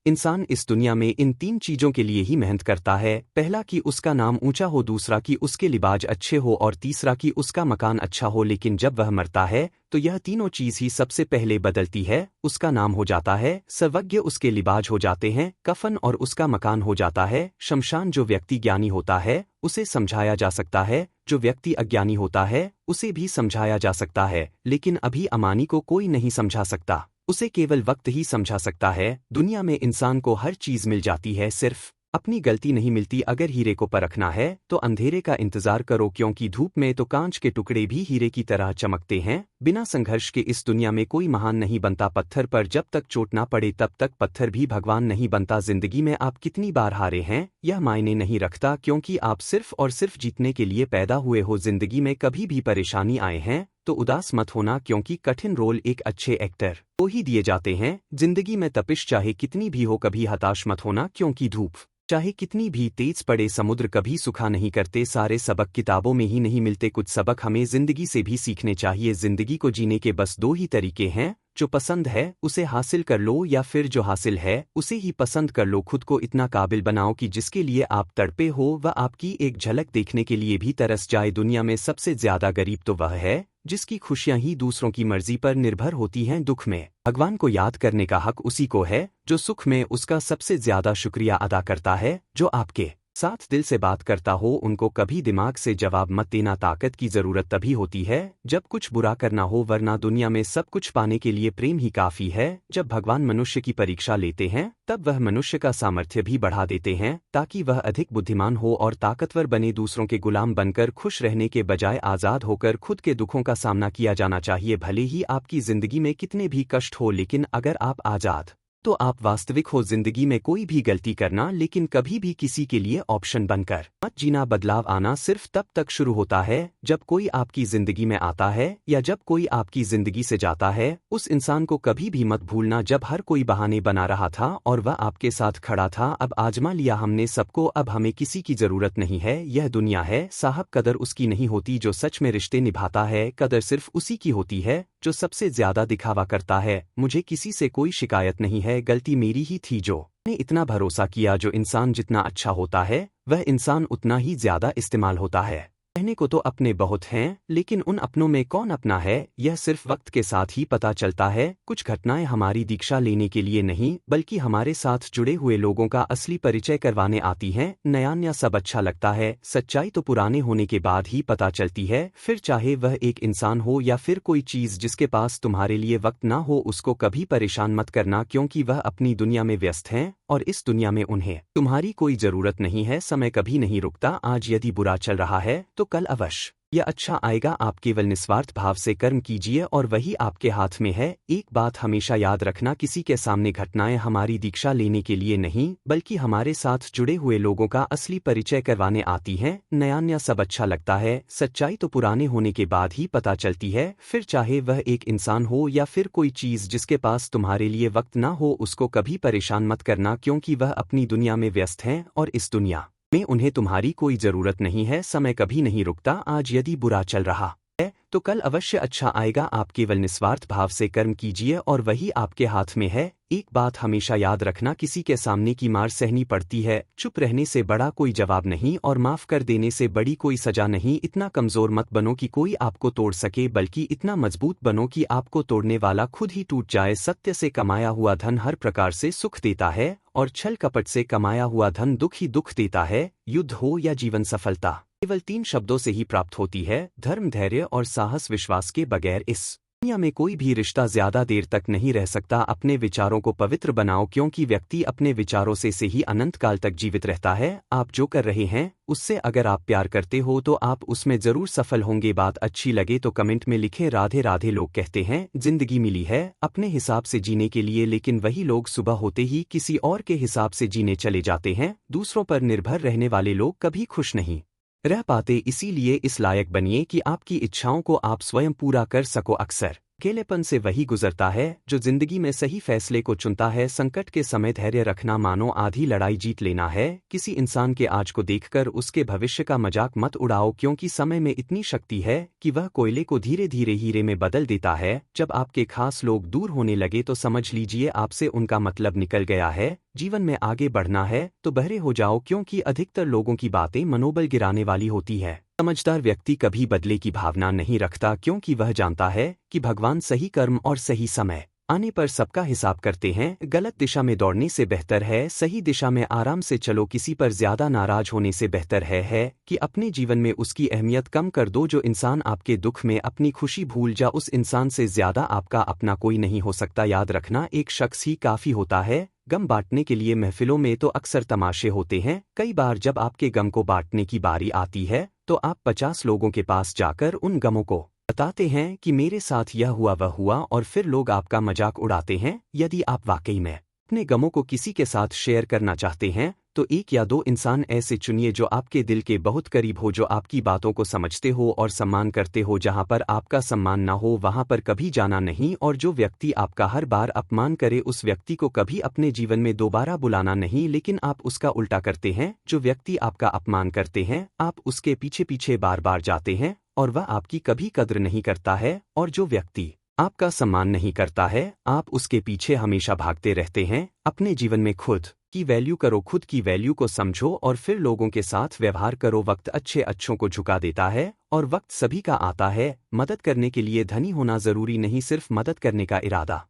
इंसान इस दुनिया में इन 3 चीजों के लिए ही मेहनत करता है। पहला कि उसका नाम ऊंचा हो, दूसरा कि उसके लिबाज अच्छे हो और तीसरा कि उसका मकान अच्छा हो। लेकिन जब वह मरता है तो यह तीनों चीज ही सबसे पहले बदलती है। उसका नाम हो जाता है सर्वज्ञ, उसके लिबाज हो जाते हैं कफन और उसका मकान हो जाता है शमशान। जो व्यक्ति ज्ञानी होता है उसे समझाया जा सकता है, जो व्यक्ति अज्ञानी होता है उसे भी समझाया जा सकता है, लेकिन अभी अमानी को कोई नहीं समझा सकता। उसे केवल वक्त ही समझा सकता है। दुनिया में इंसान को हर चीज मिल जाती है, सिर्फ अपनी गलती नहीं मिलती। अगर हीरे को परखना है तो अंधेरे का इंतजार करो, क्योंकि धूप में तो कांच के टुकड़े भी हीरे की तरह चमकते हैं। बिना संघर्ष के इस दुनिया में कोई महान नहीं बनता। पत्थर पर जब तक चोट ना पड़े तब तक पत्थर भी भगवान नहीं बनता। जिंदगी में आप कितनी बार हारे हैं यह मायने नहीं रखता, क्योंकि आप सिर्फ और सिर्फ जीतने के लिए पैदा हुए हो। जिंदगी में कभी भी परेशानी आए हैं तो उदास मत होना, क्योंकि कठिन रोल एक अच्छे एक्टर को ही दिए जाते हैं। जिंदगी में तपिश चाहे कितनी भी हो कभी हताश मत होना, क्योंकि धूप चाहे कितनी भी तेज पड़े समुद्र कभी सूखा नहीं करते। सारे सबक किताबों में ही नहीं मिलते, कुछ सबक हमें जिंदगी से भी सीखने चाहिए। जिंदगी को जीने के बस 2 ही तरीके हैं, जो पसंद है उसे हासिल कर लो या फिर जो हासिल है उसे ही पसंद कर लो। खुद को इतना काबिल बनाओ कि जिसके लिए आप तड़पे हो वह आपकी एक झलक देखने के लिए भी तरस जाए। दुनिया में सबसे ज्यादा गरीब तो वह है जिसकी खुशियां ही दूसरों की मर्जी पर निर्भर होती हैं। दुख में भगवान को याद करने का हक उसी को है जो सुख में उसका सबसे ज्यादा शुक्रिया अदा करता है। जो आपके साथ दिल से बात करता हो उनको कभी दिमाग से जवाब मत देना। ताकत की जरूरत तभी होती है जब कुछ बुरा करना हो, वरना दुनिया में सब कुछ पाने के लिए प्रेम ही काफी है। जब भगवान मनुष्य की परीक्षा लेते हैं तब वह मनुष्य का सामर्थ्य भी बढ़ा देते हैं, ताकि वह अधिक बुद्धिमान हो और ताकतवर बने। दूसरों के गुलाम बनकर खुश रहने के बजाय आजाद होकर खुद के दुखों का सामना किया जाना चाहिए। भले ही आपकी जिंदगी में कितने भी कष्ट हो, लेकिन अगर आप आजाद तो आप वास्तविक हो। जिंदगी में कोई भी गलती करना, लेकिन कभी भी किसी के लिए ऑप्शन बनकर मत जीना। बदलाव आना सिर्फ तब तक शुरू होता है जब कोई आपकी जिंदगी में आता है या जब कोई आपकी जिंदगी से जाता है। उस इंसान को कभी भी मत भूलना जब हर कोई बहाने बना रहा था और वह आपके साथ खड़ा था। अब आजमा लिया हमने सबको, अब हमें किसी की जरूरत नहीं है। यह दुनिया है साहब, कदर उसकी नहीं होती जो सच में रिश्ते निभाता है। कदर सिर्फ उसी की होती है जो सबसे ज्यादा दिखावा करता है। मुझे किसी से कोई शिकायत नहीं है, गलती मेरी ही थी जो ने इतना भरोसा किया। जो इंसान जितना अच्छा होता है वह इंसान उतना ही ज्यादा इस्तेमाल होता है। कहने को तो अपने बहुत हैं, लेकिन उन अपनों में कौन अपना है यह सिर्फ वक्त के साथ ही पता चलता है। कुछ घटनाएं हमारी दीक्षा लेने के लिए नहीं बल्कि हमारे साथ जुड़े हुए लोगों का असली परिचय करवाने आती हैं। नया नया सब अच्छा लगता है, सच्चाई तो पुराने होने के बाद ही पता चलती है। फिर चाहे वह एक इंसान हो या फिर कोई चीज जिसके पास तुम्हारे लिए वक्त ना हो, उसको कभी परेशान मत करना, क्योंकि वह अपनी दुनिया में व्यस्त हैं और इस दुनिया में उन्हें तुम्हारी कोई जरूरत नहीं है। समय कभी नहीं रुकता, आज यदि बुरा चल रहा है तो कल अवश्य यह अच्छा आएगा। आप केवल निस्वार्थ भाव से कर्म कीजिए और वही आपके हाथ में है। एक बात हमेशा याद रखना, किसी के सामने घटनाएं हमारी दीक्षा लेने के लिए नहीं बल्कि हमारे साथ जुड़े हुए लोगों का असली परिचय करवाने आती हैं। नया नया सब अच्छा लगता है, सच्चाई तो पुराने होने के बाद ही पता चलती है। फिर चाहे वह एक इंसान हो या फिर कोई चीज जिसके पास तुम्हारे लिए वक्त ना हो, उसको कभी परेशान मत करना, क्योंकि वह अपनी दुनिया में व्यस्त हैं और इस दुनिया में उन्हें तुम्हारी कोई जरूरत नहीं है। समय कभी नहीं रुकता, आज यदि बुरा चल रहा है तो कल अवश्य अच्छा आएगा। आप केवल निस्वार्थ भाव से कर्म कीजिए और वही आपके हाथ में है। एक बात हमेशा याद रखना, किसी के सामने की मार सहनी पड़ती है, चुप रहने से बड़ा कोई जवाब नहीं और माफ कर देने से बड़ी कोई सजा नहीं। इतना कमजोर मत बनो कि कोई आपको तोड़ सके, बल्कि इतना मजबूत बनो कि आपको तोड़ने वाला खुद ही टूट जाए। सत्य से कमाया हुआ धन हर प्रकार से सुख देता है और छल कपट से कमाया हुआ धन दुख ही दुख देता है। युद्ध हो या जीवन सफलता केवल 3 शब्दों से ही प्राप्त होती है, धर्म, धैर्य और साहस। विश्वास के बगैर इस दुनिया में कोई भी रिश्ता ज्यादा देर तक नहीं रह सकता। अपने विचारों को पवित्र बनाओ, क्योंकि व्यक्ति अपने विचारों से ही अनंत काल तक जीवित रहता है। आप जो कर रहे हैं उससे अगर आप प्यार करते हो तो आप उसमें जरूर सफल होंगे। बात अच्छी लगे तो कमेंट में लिखें राधे राधे। लोग कहते हैं जिंदगी मिली है अपने हिसाब से जीने के लिए, लेकिन वही लोग सुबह होते ही किसी और के हिसाब से जीने चले जाते हैं। दूसरों पर निर्भर रहने वाले लोग कभी खुश नहीं रह पाते, इसीलिए इस लायक बनिए कि आपकी इच्छाओं को आप स्वयं पूरा कर सको। अक्सर अकेलेपन से वही गुजरता है जो जिंदगी में सही फैसले को चुनता है। संकट के समय धैर्य रखना मानो आधी लड़ाई जीत लेना है। किसी इंसान के आज को देखकर उसके भविष्य का मजाक मत उड़ाओ, क्योंकि समय में इतनी शक्ति है कि वह कोयले को धीरे धीरे हीरे में बदल देता है। जब आपके खास लोग दूर होने लगे तो समझ लीजिए आपसे उनका मतलब निकल गया है। जीवन में आगे बढ़ना है तो बहरे हो जाओ, क्योंकि अधिकतर लोगों की बातें मनोबल गिराने वाली होती है। समझदार व्यक्ति कभी बदले की भावना नहीं रखता, क्योंकि वह जानता है कि भगवान सही कर्म और सही समय आने पर सबका हिसाब करते हैं। गलत दिशा में दौड़ने से बेहतर है सही दिशा में आराम से चलो। किसी पर ज्यादा नाराज होने से बेहतर है कि अपने जीवन में उसकी अहमियत कम कर दो। जो इंसान आपके दुख में अपनी खुशी भूल जा, उस इंसान से ज्यादा आपका अपना कोई नहीं हो सकता। याद रखना, एक शख्स ही काफी होता है। गम बांटने के लिए महफिलों में तो अक्सर तमाशे होते हैं। कई बार जब आपके गम को बांटने की बारी आती है तो आप 50 लोगों के पास जाकर उन गमों को बताते हैं कि मेरे साथ यह हुआ वह हुआ, और फिर लोग आपका मजाक उड़ाते हैं। यदि आप वाकई में अपने गमों को किसी के साथ शेयर करना चाहते हैं तो 1 या 2 इंसान ऐसे चुनिए जो आपके दिल के बहुत करीब हो, जो आपकी बातों को समझते हो और सम्मान करते हो। जहां पर आपका सम्मान ना हो वहां पर कभी जाना नहीं, और जो व्यक्ति आपका हर बार अपमान करे उस व्यक्ति को कभी अपने जीवन में दोबारा बुलाना नहीं। लेकिन आप उसका उल्टा करते हैं, जो व्यक्ति आपका अपमान करते हैं आप उसके पीछे पीछे बार बार जाते हैं और वह आपकी कभी कद्र नहीं करता है। और जो व्यक्ति आपका सम्मान नहीं करता है आप उसके पीछे हमेशा भागते रहते हैं। अपने जीवन में खुद की वैल्यू करो, खुद की वैल्यू को समझो और फिर लोगों के साथ व्यवहार करो। वक्त अच्छों को झुका देता है और वक्त सभी का आता है। मदद करने के लिए धनी होना जरूरी नहीं, सिर्फ मदद करने का इरादा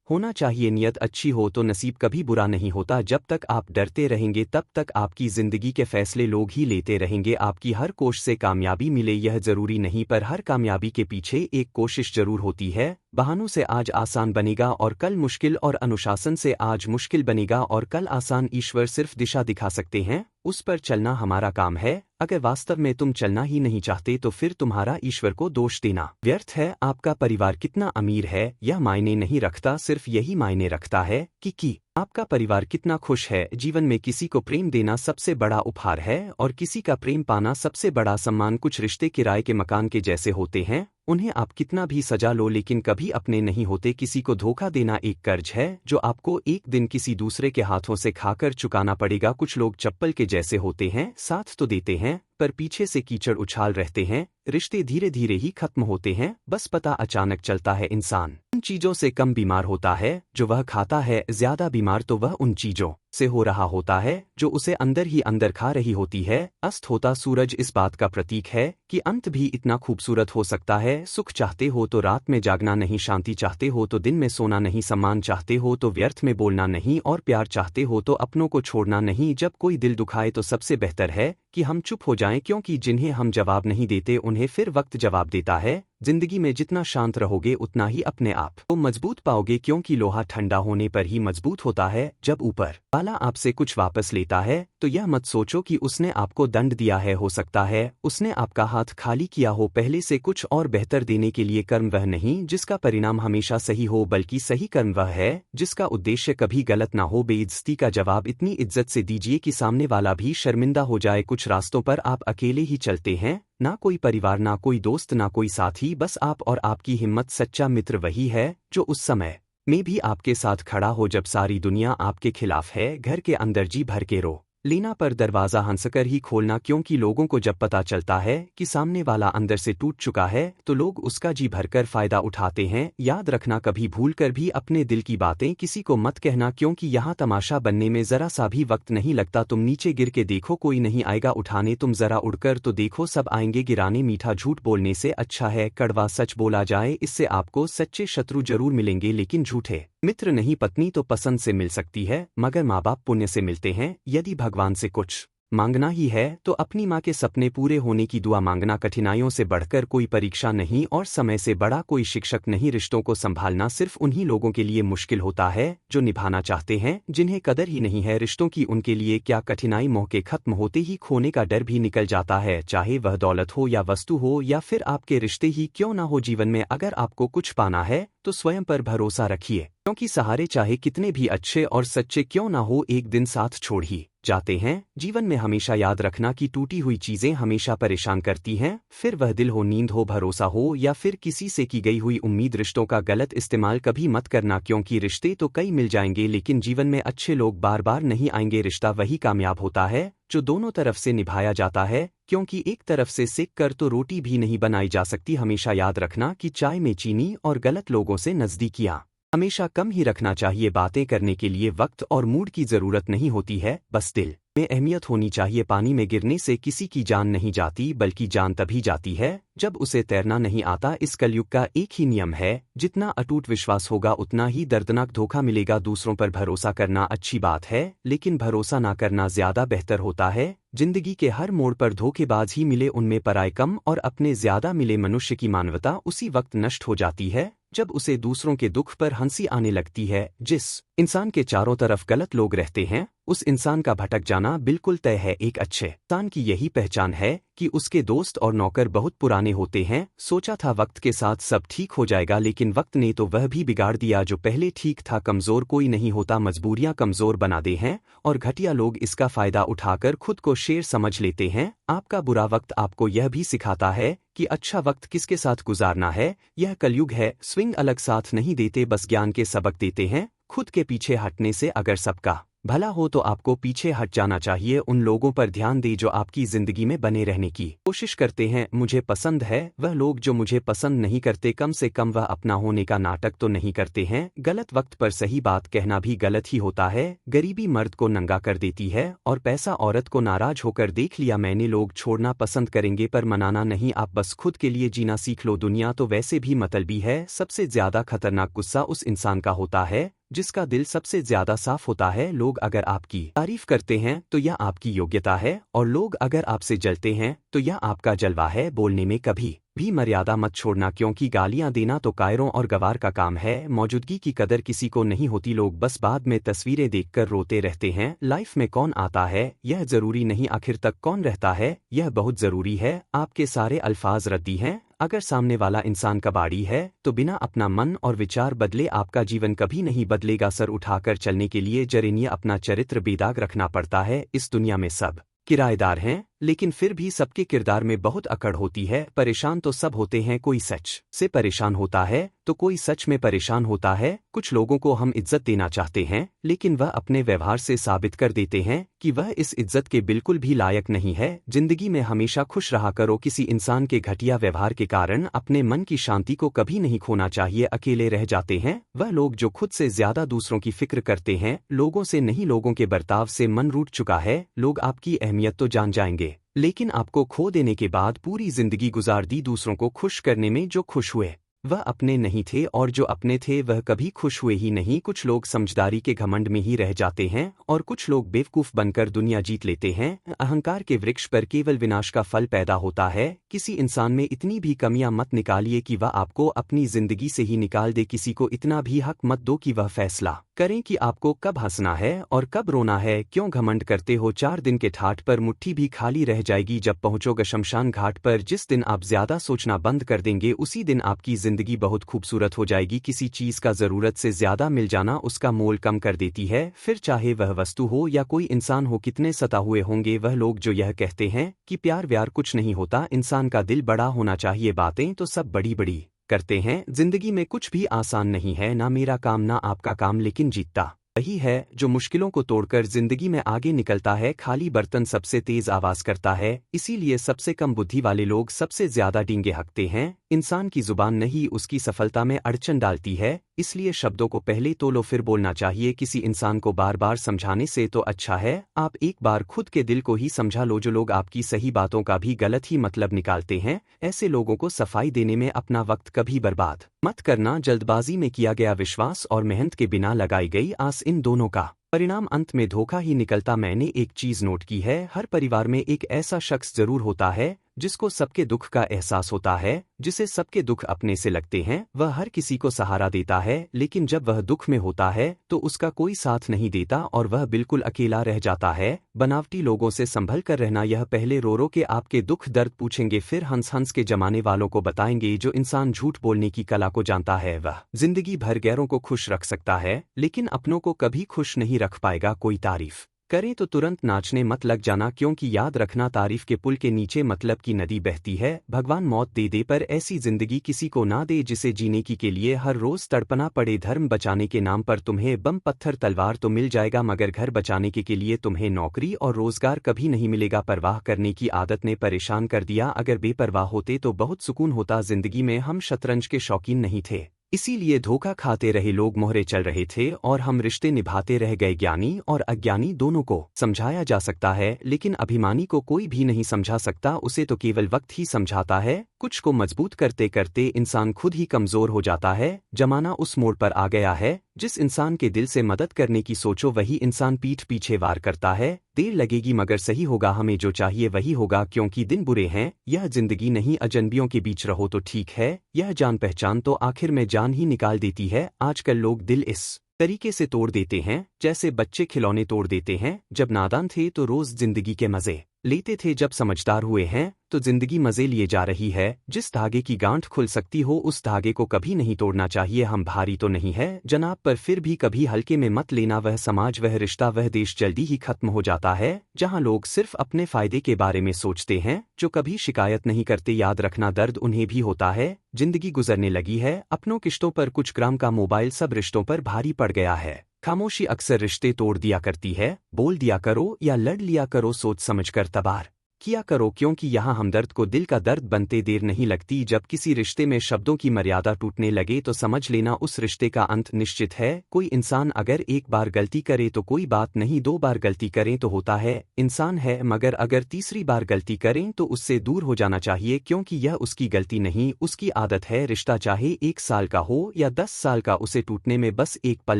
होना चाहिए। नियत अच्छी हो तो नसीब कभी बुरा नहीं होता। जब तक आप डरते रहेंगे तब तक आपकी जिंदगी के फैसले लोग ही लेते रहेंगे। आपकी हर कोशिश से कामयाबी मिले यह जरूरी नहीं, पर हर कामयाबी के पीछे एक कोशिश जरूर होती है। बहानों से आज आसान बनेगा और कल मुश्किल, और अनुशासन से आज मुश्किल बनेगा और कल आसान। ईश्वर सिर्फ दिशा दिखा सकते हैं, उस पर चलना हमारा काम है। अगर वास्तव में तुम चलना ही नहीं चाहते तो फिर तुम्हारा ईश्वर को दोष देना व्यर्थ है। आपका परिवार कितना अमीर है यह मायने नहीं रखता, सिर्फ यही मायने रखता है कि आपका परिवार कितना खुश है। जीवन में किसी को प्रेम देना सबसे बड़ा उपहार है और किसी का प्रेम पाना सबसे बड़ा सम्मान। कुछ रिश्ते किराए के मकान के जैसे होते हैं, उन्हें आप कितना भी सजा लो लेकिन कभी अपने नहीं होते। किसी को धोखा देना एक कर्ज है जो आपको एक दिन किसी दूसरे के हाथों से खाकर चुकाना पड़ेगा। कुछ लोग चप्पल के जैसे होते हैं, साथ तो देते हैं पर पीछे से कीचड़ उछाल रहते हैं। रिश्ते धीरे धीरे ही खत्म होते हैं, बस पता अचानक चलता है। इंसान उन चीजों से कम बीमार होता है जो वह खाता है, ज्यादा बीमार तो वह उन चीजों से हो रहा होता है जो उसे अंदर ही अंदर खा रही होती है। अस्त होता सूरज इस बात का प्रतीक है कि अंत भी इतना खूबसूरत हो सकता है। सुख चाहते हो तो रात में जागना नहीं, शांति चाहते हो तो दिन में सोना नहीं, सम्मान चाहते हो तो व्यर्थ में बोलना नहीं, और प्यार चाहते हो तो अपनों को छोड़ना नहीं। जब कोई दिल दुखाए तो सबसे बेहतर है कि हम चुप हो जाएं, क्योंकि जिन्हें हम जवाब नहीं देते उन्हें फिर वक्त जवाब देता है। जिंदगी में जितना शांत रहोगे उतना ही अपने आप को मजबूत पाओगे, क्योंकि लोहा ठंडा होने पर ही मजबूत होता है। जब ऊपर वाला आपसे कुछ वापस लेता है तो यह मत सोचो कि उसने आपको दंड दिया है, हो सकता है उसने आपका हाथ खाली किया हो पहले से कुछ और बेहतर देने के लिए। कर्म वह नहीं जिसका परिणाम हमेशा सही हो, बल्कि सही कर्म वह है जिसका उद्देश्य कभी गलत ना हो। बेइज्जती का जवाब इतनी इज्जत से दीजिए कि सामने वाला भी शर्मिंदा हो जाए। कुछ रास्तों पर आप अकेले ही चलते हैं, ना कोई परिवार, ना कोई दोस्त, ना कोई साथी, बस आप और आपकी हिम्मत। सच्चा मित्र वही है जो उस समय में भी आपके साथ खड़ा हो जब सारी दुनिया आपके खिलाफ है। घर के अंदर जी भर के रो लेना पर दरवाजा हंसकर ही खोलना, क्योंकि लोगों को जब पता चलता है कि सामने वाला अंदर से टूट चुका है तो लोग उसका जी भरकर फायदा उठाते हैं। याद रखना, कभी भूलकर भी अपने दिल की बातें किसी को मत कहना, क्योंकि यहाँ तमाशा बनने में जरा सा भी वक्त नहीं लगता। तुम नीचे गिर के देखो, कोई नहीं आएगा उठाने, तुम जरा उड़कर तो देखो, सब आएंगे गिराने। मीठा झूठ बोलने से अच्छा है कड़वा सच बोला जाए, इससे आपको सच्चे शत्रु जरूर मिलेंगे लेकिन झूठे मित्र नहीं। पत्नी तो पसंद से मिल सकती है मगर माँ बाप पुण्य से मिलते हैं। यदि भगवान से कुछ मांगना ही है तो अपनी माँ के सपने पूरे होने की दुआ मांगना। कठिनाइयों से बढ़कर कोई परीक्षा नहीं और समय से बड़ा कोई शिक्षक नहीं। रिश्तों को संभालना सिर्फ उन्हीं लोगों के लिए मुश्किल होता है जो निभाना चाहते हैं, जिन्हें कदर ही नहीं है रिश्तों की। उनके लिए क्या कठिनाई मौके खत्म होते ही खोने का डर भी निकल जाता है, चाहे वह दौलत हो या वस्तु हो या फिर आपके रिश्ते ही क्यों ना हो। जीवन में अगर आपको कुछ पाना है तो स्वयं पर भरोसा रखिए, क्योंकि सहारे चाहे कितने भी अच्छे और सच्चे क्यों ना हो एक दिन साथ छोड़ ही जाते हैं। जीवन में हमेशा याद रखना कि टूटी हुई चीजें हमेशा परेशान करती हैं, फिर वह दिल हो, नींद हो, भरोसा हो या फिर किसी से की गई हुई उम्मीद। रिश्तों का गलत इस्तेमाल कभी मत करना, क्योंकि रिश्ते तो कई मिल जाएंगे लेकिन जीवन में अच्छे लोग बार बार नहीं आएंगे। रिश्ता वही कामयाब होता है जो दोनों तरफ से निभाया जाता है, क्योंकि एक तरफ से सेक कर तो रोटी भी नहीं बनाई जा सकती। हमेशा याद रखना कि चाय में चीनी और गलत लोगों से नजदीकियां हमेशा कम ही रखना चाहिए। बातें करने के लिए वक्त और मूड की जरूरत नहीं होती है, बस दिल में अहमियत होनी चाहिए। पानी में गिरने से किसी की जान नहीं जाती, बल्कि जान तभी जाती है जब उसे तैरना नहीं आता। इस कलयुग का एक ही नियम है, जितना अटूट विश्वास होगा उतना ही दर्दनाक धोखा मिलेगा। दूसरों पर भरोसा करना अच्छी बात है, लेकिन भरोसा ना करना ज्यादा बेहतर होता है। जिंदगी के हर मोड़ पर धोखेबाज ही मिले, उनमें पराये कम और अपने ज्यादा मिले। मनुष्य की मानवता उसी वक्त नष्ट हो जाती है जब उसे दूसरों के दुख पर हंसी आने लगती है। जिस इंसान के चारों तरफ गलत लोग रहते हैं, उस इंसान का भटक जाना बिल्कुल तय है। एक अच्छे इंसान की यही पहचान है कि उसके दोस्त और नौकर बहुत पुराने होते हैं। सोचा था वक्त के साथ सब ठीक हो जाएगा, लेकिन वक्त ने तो वह भी बिगाड़ दिया जो पहले ठीक था। कमजोर कोई नहीं होता, मजबूरियां कमजोर बना दे हैं, और घटिया लोग इसका फायदा उठाकर खुद को शेर समझ लेते हैं। आपका बुरा वक्त आपको यह भी सिखाता है कि अच्छा वक्त किसके साथ गुजारना है। यह कलयुग है, स्विंग अलग साथ नहीं देते, बस ज्ञान के सबक देते हैं। खुद के पीछे हटने से अगर सबका भला हो तो आपको पीछे हट जाना चाहिए। उन लोगों पर ध्यान दे जो आपकी जिंदगी में बने रहने की कोशिश करते हैं। मुझे पसंद है वह लोग जो मुझे पसंद नहीं करते, कम से कम वह अपना होने का नाटक तो नहीं करते हैं। गलत वक्त पर सही बात कहना भी गलत ही होता है। गरीबी मर्द को नंगा कर देती है और पैसा औरत को नाराज होकर देख लिया मैंने। लोग छोड़ना पसंद करेंगे पर मनाना नहीं। आप बस खुद के लिए जीना सीख लो। दुनिया तो वैसे भी मतलबी है। सबसे ज्यादा खतरनाक गुस्सा उस इंसान का होता है जिसका दिल सबसे ज्यादा साफ होता है। लोग अगर आपकी तारीफ करते हैं तो यह आपकी योग्यता है, और लोग अगर आपसे जलते हैं तो यह आपका जलवा है। बोलने में कभी भी मर्यादा मत छोड़ना, क्योंकि गालियां देना तो कायरों और गवार का काम है। मौजूदगी की कदर किसी को नहीं होती, लोग बस बाद में तस्वीरें देखकर रोते रहते हैं। लाइफ में कौन आता है यह जरूरी नहीं, आखिर तक कौन रहता है यह बहुत जरूरी है। आपके सारे अल्फाज रद्दी हैं। अगर सामने वाला इंसान कबाड़ी है तो बिना अपना मन और विचार बदले आपका जीवन कभी नहीं बदलेगा। सर उठाकर चलने के लिए जरेनिया अपना चरित्र बेदाग रखना पड़ता है। इस दुनिया में सब किराएदार हैं, लेकिन फिर भी सबके किरदार में बहुत अकड़ होती है। परेशान तो सब होते हैं, कोई सच से परेशान होता है तो कोई सच में परेशान होता है। कुछ लोगों को हम इज्जत देना चाहते हैं, लेकिन वह अपने व्यवहार से साबित कर देते हैं कि वह इस इज्जत के बिल्कुल भी लायक नहीं है। जिंदगी में हमेशा खुश रहा करो। किसी इंसान के घटिया व्यवहार के कारण अपने मन की शांति को कभी नहीं खोना चाहिए। अकेले रह जाते हैं वह लोग जो खुद से ज्यादा दूसरों की फिक्र करते हैं। लोगों से नहीं, लोगों के बर्ताव से मन रूठ चुका है। लोग आपकी अहमियत तो जान जाएंगे, लेकिन आपको खो देने के बाद पूरी जिंदगी गुजार दी दूसरों को खुश करने में। जो खुश हुए वह अपने नहीं थे, और जो अपने थे वह कभी खुश हुए ही नहीं। कुछ लोग समझदारी के घमंड में ही रह जाते हैं, और कुछ लोग बेवकूफ बनकर दुनिया जीत लेते हैं। अहंकार के वृक्ष पर केवल विनाश का फल पैदा होता है। किसी इंसान में इतनी भी कमियां मत निकालिए कि वह आपको अपनी जिंदगी से ही निकाल दे। किसी को इतना भी हक मत दो कि वह फैसला करें कि आपको कब हंसना है और कब रोना है। क्यों घमंड करते हो? 4 दिन के ठाठ पर मुट्ठी भी खाली रह जाएगी। जब पहुंचोगे शमशान घाट पर, जिस दिन आप ज्यादा सोचना बंद कर देंगे, उसी दिन आपकी जिंदगी बहुत खूबसूरत हो जाएगी। किसी चीज का जरूरत से ज्यादा मिल जाना उसका मोल कम कर देती है। फिर चाहे वह वस्तु हो या कोई इंसान हो, कितने सता हुए होंगे वह लोग जो यह कहते हैं कि प्यार व्यार कुछ नहीं होता, इंसान का दिल बड़ा होना चाहिए। बातें तो सब बड़ी बड़ी करते हैं। जिंदगी में कुछ भी आसान नहीं है, ना मेरा काम ना आपका काम, लेकिन जीतता वही है जो मुश्किलों को तोड़कर जिंदगी में आगे निकलता है। खाली बर्तन सबसे तेज आवाज करता है, इसीलिए सबसे कम बुद्धि वाले लोग सबसे ज्यादा डींगे हकते हैं। इंसान की जुबान नहीं उसकी सफलता में अड़चन डालती है, इसलिए शब्दों को पहले तोलो फिर बोलना चाहिए। किसी इंसान को बार बार समझाने से तो अच्छा है आप एक बार खुद के दिल को ही समझा लो। जो लोग आपकी सही बातों का भी गलत ही मतलब निकालते हैं, ऐसे लोगों को सफाई देने में अपना वक्त कभी बर्बाद मत करना। जल्दबाजी में किया गया विश्वास और मेहनत के बिना लगाई गई आस, इन दोनों का परिणाम अंत में धोखा ही निकलता। मैंने एक चीज नोट की है, हर परिवार में एक ऐसा शख्स जरूर होता है जिसको सबके दुख का एहसास होता है, जिसे सबके दुख अपने से लगते हैं। वह हर किसी को सहारा देता है, लेकिन जब वह दुख में होता है तो उसका कोई साथ नहीं देता और वह बिल्कुल अकेला रह जाता है। बनावटी लोगों से संभल कर रहना, यह पहले रो रो के आपके दुख दर्द पूछेंगे, फिर हंस हंस के जमाने वालों को बताएंगे। जो इंसान झूठ बोलने की कला को जानता है वह जिंदगी भर गैरों को खुश रख सकता है, लेकिन अपनों को कभी खुश नहीं रख पाएगा। कोई तारीफ करें तो तुरंत नाचने मत लग जाना, क्योंकि याद रखना तारीफ के पुल के नीचे मतलब की नदी बहती है। भगवान मौत दे दे पर ऐसी जिंदगी किसी को ना दे जिसे जीने की के लिए हर रोज तड़पना पड़े। धर्म बचाने के नाम पर तुम्हें बम पत्थर तलवार तो मिल जाएगा, मगर घर बचाने के लिए तुम्हें नौकरी और रोजगार कभी नहीं मिलेगा। परवाह करने की आदत ने परेशान कर दिया, अगर बेपरवाह होते तो बहुत सुकून होता। जिंदगी में हम शतरंज के शौकीन नहीं थे, इसीलिए धोखा खाते रहे लोग मोहरे चल रहे थे और हम रिश्ते निभाते रह गए। ज्ञानी और अज्ञानी दोनों को समझाया जा सकता है, लेकिन अभिमानी को कोई भी नहीं समझा सकता, उसे तो केवल वक्त ही समझाता है। कुछ को मजबूत करते करते इंसान खुद ही कमजोर हो जाता है। जमाना उस मोड़ पर आ गया है, जिस इंसान के दिल से मदद करने की सोचो वही इंसान पीठ पीछे वार करता है। देर लगेगी मगर सही होगा, हमें जो चाहिए वही होगा, क्योंकि दिन बुरे हैं, यह जिंदगी नहीं। अजनबियों के बीच रहो तो ठीक है, यह जान पहचान तो आखिर में जान ही निकाल देती है। आजकल लोग दिल इस तरीके से तोड़ देते हैं जैसे बच्चे खिलौने तोड़ देते हैं। जब नादान थे तो रोज जिंदगी के मजे लेते थे, जब समझदार हुए हैं तो जिंदगी मजे लिए जा रही है। जिस धागे की गांठ खुल सकती हो उस धागे को कभी नहीं तोड़ना चाहिए। हम भारी तो नहीं है जनाब, पर फिर भी कभी हल्के में मत लेना। वह समाज, वह रिश्ता, वह देश जल्दी ही खत्म हो जाता है जहां लोग सिर्फ अपने फायदे के बारे में सोचते हैं, जो कभी शिकायत नहीं करते। याद रखना, दर्द उन्हें भी होता है। जिंदगी गुजरने लगी है, अपनों किश्तों पर कुछ ग्राम का मोबाइल सब रिश्तों पर भारी पड़ गया है। खामोशी अक्सर रिश्ते तोड़ दिया करती है। बोल दिया करो या लड़ लिया करो, सोच समझकर तबार किया करो, क्योंकि यहाँ हमदर्द को दिल का दर्द बनते देर नहीं लगती। जब किसी रिश्ते में शब्दों की मर्यादा टूटने लगे तो समझ लेना उस रिश्ते का अंत निश्चित है। कोई इंसान अगर एक बार गलती करे तो कोई बात नहीं, 2 बार गलती करें तो होता है इंसान है, मगर अगर तीसरी बार गलती करें तो उससे दूर हो जाना चाहिए, क्योंकि यह उसकी गलती नहीं, उसकी आदत है। रिश्ता चाहे 1 साल का हो या 10 साल का, उसे टूटने में बस एक पल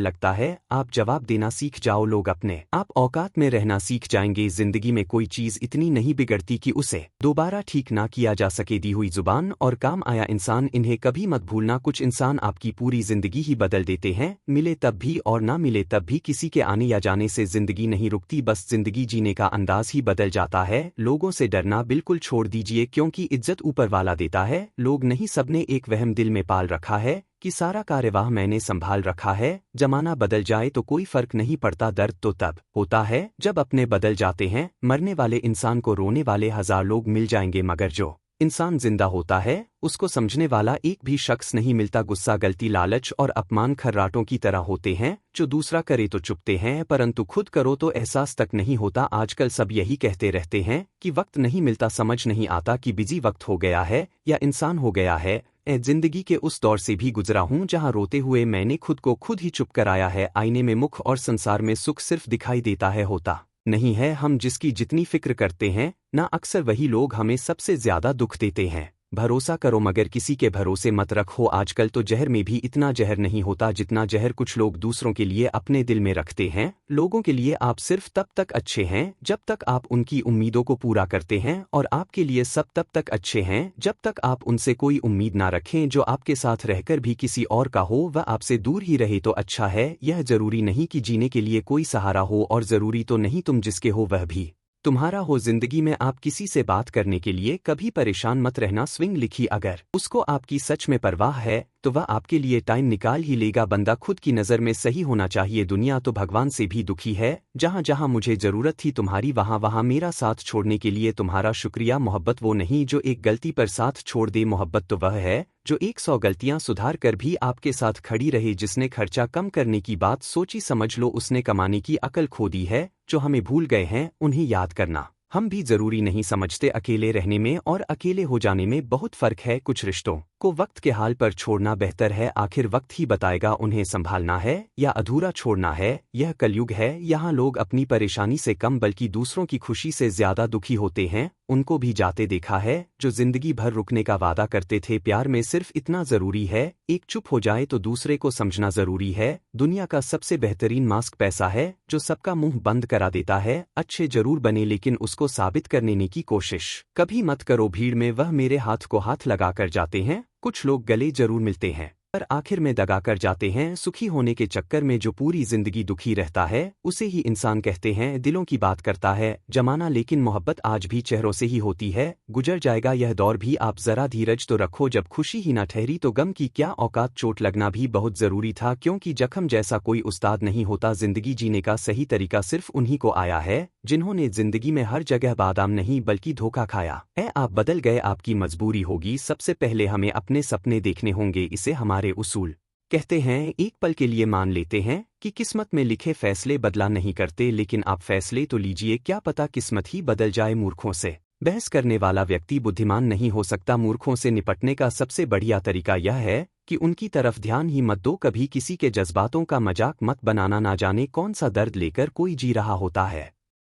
लगता है। आप जवाब देना सीख जाओ, लोग अपने आप औकात में रहना सीख जाएंगे। जिंदगी में कोई चीज इतनी नहीं बिगड़ती कि उसे दोबारा ठीक ना किया जा सके। दी हुई जुबान और काम आया इंसान, इन्हें कभी मत भूलना। कुछ इंसान आपकी पूरी जिंदगी ही बदल देते हैं, मिले तब भी और ना मिले तब भी। किसी के आने या जाने से जिंदगी नहीं रुकती, बस जिंदगी जीने का अंदाज ही बदल जाता है। लोगों से डरना बिल्कुल छोड़ दीजिए, क्योंकि इज्जत ऊपर वाला देता है, लोग नहीं। सबने एक वहम दिल में पाल रखा है कि सारा कार्यवाह मैंने संभाल रखा है। जमाना बदल जाए तो कोई फर्क नहीं पड़ता, दर्द तो तब होता है जब अपने बदल जाते हैं। मरने वाले इंसान को रोने वाले 1000 लोग मिल जाएंगे, मगर जो इंसान जिंदा होता है उसको समझने वाला एक भी शख्स नहीं मिलता। गुस्सा, गलती, लालच और अपमान खर्राटों की तरह होते हैं, जो दूसरा करे तो चुपते हैं, परंतु खुद करो तो एहसास तक नहीं होता। आजकल सब यही कहते रहते हैं कि वक्त नहीं मिलता, समझ नहीं आता कि बिजी वक्त हो गया है या इंसान हो गया है। जिंदगी के उस दौर से भी गुजरा हूं जहां रोते हुए मैंने खुद को खुद ही चुप कराया है। आईने में मुख और संसार में सुख सिर्फ दिखाई देता है, होता नहीं है। हम जिसकी जितनी फिक्र करते हैं ना, अक्सर वही लोग हमें सबसे ज्यादा दुख देते हैं। भरोसा करो मगर किसी के भरोसे मत रखो। आजकल तो जहर में भी इतना जहर नहीं होता जितना जहर कुछ लोग दूसरों के लिए अपने दिल में रखते हैं। लोगों के लिए आप सिर्फ तब तक अच्छे हैं जब तक आप उनकी उम्मीदों को पूरा करते हैं, और आपके लिए सब तब तक अच्छे हैं जब तक आप उनसे कोई उम्मीद ना रखें। जो आपके साथ रहकर भी किसी और का हो वह आपसे दूर ही रहे तो अच्छा है। यह जरूरी नहीं कि जीने के लिए कोई सहारा हो, और जरूरी तो नहीं तुम जिसके हो वह भी तुम्हारा हो। जिंदगी में आप किसी से बात करने के लिए कभी परेशान मत रहना। स्विंग लिखी, अगर उसको आपकी सच में परवाह है तो वह आपके लिए टाइम निकाल ही लेगा। बंदा खुद की नज़र में सही होना चाहिए। दुनिया तो भगवान से भी दुखी है। जहां जहां मुझे जरूरत थी तुम्हारी, वहां वहां मेरा साथ छोड़ने के लिए तुम्हारा शुक्रिया। मोहब्बत वो नहीं जो एक गलती पर साथ छोड़ दे, मोहब्बत तो वह है जो 100 गलतियां सुधार कर भी आपके साथ खड़ी रहे। जिसने खर्चा कम करने की बात सोची, समझ लो उसने कमाने की अकल खो दी है। जो हमें भूल गए हैं उन्हें याद करना हम भी जरूरी नहीं समझते। अकेले रहने में और अकेले हो जाने में बहुत फर्क है। कुछ रिश्तों को वक्त के हाल पर छोड़ना बेहतर है, आखिर वक्त ही बताएगा उन्हें संभालना है या अधूरा छोड़ना है। यह कलयुग है, यहाँ लोग अपनी परेशानी से कम बल्कि दूसरों की खुशी से ज्यादा दुखी होते हैं। उनको भी जाते देखा है जो जिंदगी भर रुकने का वादा करते थे। प्यार में सिर्फ इतना जरूरी है, एक चुप हो जाए तो दूसरे को समझना जरूरी है। दुनिया का सबसे बेहतरीन मास्क पैसा है, जो सबका मुंह बंद करा देता है। अच्छे जरूर बने लेकिन उसको साबित करने की कोशिश कभी मत करो। भीड़ में वह मेरे हाथ को हाथ लगाकर जाते हैं, कुछ लोग गले जरूर मिलते हैं पर आखिर में दगा कर जाते हैं। सुखी होने के चक्कर में जो पूरी जिंदगी दुखी रहता है उसे ही इंसान कहते हैं। दिलों की बात करता है जमाना, लेकिन मोहब्बत आज भी चेहरों से ही होती है। गुजर जाएगा यह दौर भी, आप जरा धीरज तो रखो। जब खुशी ही ना ठहरी तो गम की क्या औकात। चोट लगना भी बहुत जरूरी था, क्योंकि जख्म जैसा कोई उस्ताद नहीं होता। जिंदगी जीने का सही तरीका सिर्फ उन्हीं को आया है जिन्होंने जिंदगी में हर जगह बादाम नहीं बल्कि धोखा खाया है। आप बदल गए, आपकी मजबूरी होगी। सबसे पहले हमें अपने सपने देखने होंगे, इसे हमारे उसूल कहते हैं। एक पल के लिए मान लेते हैं कि किस्मत में लिखे फैसले बदला नहीं करते, लेकिन आप फैसले तो लीजिए, क्या पता किस्मत ही बदल जाए। मूर्खों से बहस करने वाला व्यक्ति बुद्धिमान नहीं हो सकता। मूर्खों से निपटने का सबसे बढ़िया तरीका यह है कि उनकी तरफ ध्यान ही मत दो, कभी किसी के जज्बातों का मजाक मत बनाना, ना जाने कौन सा दर्द लेकर कोई जी रहा होता है।